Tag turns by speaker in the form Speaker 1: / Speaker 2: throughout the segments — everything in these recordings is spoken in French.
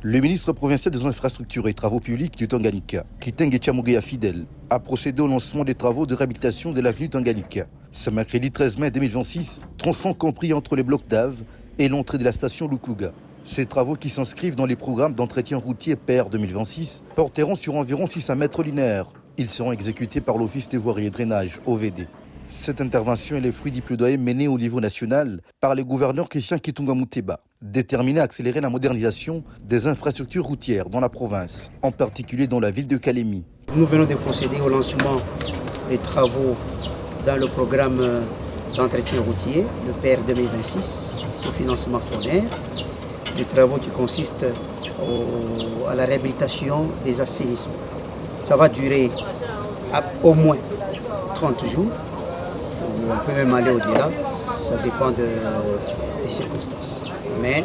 Speaker 1: Le ministre provincial des Infrastructures et Travaux Publics du Tanganyika, Kitenge Chamugea Fidel, a procédé au lancement des travaux de réhabilitation de l'avenue Tanganyika. Ce mercredi 13 mai 2026, tronçon compris entre les blocs d'Ave et l'entrée de la station Lukuga. Ces travaux, qui s'inscrivent dans les programmes d'entretien routier PR 2026, porteront sur environ 600 mètres linéaires. Ils seront exécutés par l'Office des voiries et drainage, OVD. Cette intervention est le fruit du plaidoyer mené au niveau national par le gouverneur Christian Kitunga Muteba, déterminé à accélérer la modernisation des infrastructures routières dans la province, en particulier dans la ville de Kalemi.
Speaker 2: Nous venons de procéder au lancement des travaux dans le programme d'entretien routier, le PR 2026, sous financement FONER. Des travaux qui consistent à la réhabilitation des assainissements. Ça va durer au moins 30 jours. On peut même aller au-delà, ça dépend des circonstances. Mais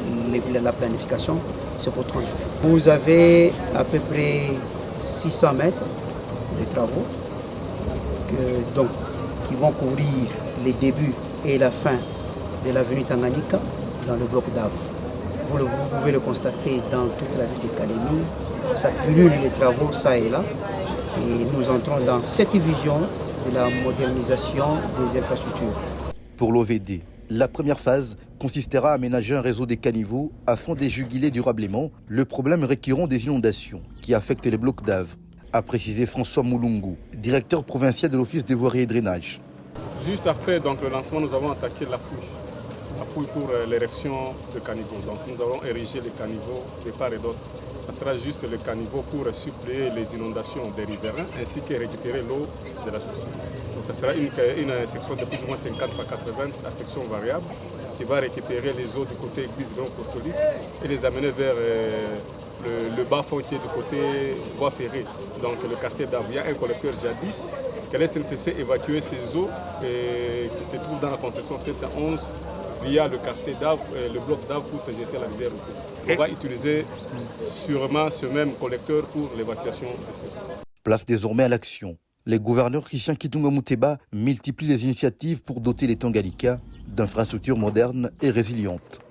Speaker 2: la planification, c'est pour 30 jours. Vous avez à peu près 600 mètres de travaux qui vont couvrir les débuts et la fin de l'avenue Tanganyika dans le bloc d'Ave. Vous pouvez le constater dans toute la ville de Kalemi. Ça pullule les travaux, ça et là. Et nous entrons dans cette vision de la modernisation des infrastructures.
Speaker 1: Pour l'OVD, la première phase consistera à aménager un réseau des caniveaux afin de juguler durablement le problème récurrent des inondations qui affectent les blocs d'Ave, a précisé François Moulungu, directeur provincial de l'Office des voiries et drainage.
Speaker 3: Juste après le lancement, nous avons attaqué la fouille pour l'érection de caniveaux. Donc nous allons ériger les caniveaux de part et d'autre. Ça sera juste le caniveau pour suppléer les inondations des riverains ainsi que récupérer l'eau de la source. Donc ça sera une section de plus ou moins 50 à 80 à section variable qui va récupérer les eaux du côté église non apostolique et les amener vers le bas fond qui est du côté voie ferrée. Donc le quartier d'Ave, il y a un collecteur jadis que la SNCC évacuer ces eaux qui se trouvent dans la concession 711 via le quartier d'Ave, le bloc d'Ave pour se jeter à la rivière. On va utiliser sûrement ce même collecteur pour l'évacuation de ces eaux.
Speaker 1: Place désormais à l'action. Les gouverneurs Christian Kitunga Muteba multiplient les initiatives pour doter les Tanganyika d'infrastructures modernes et résilientes.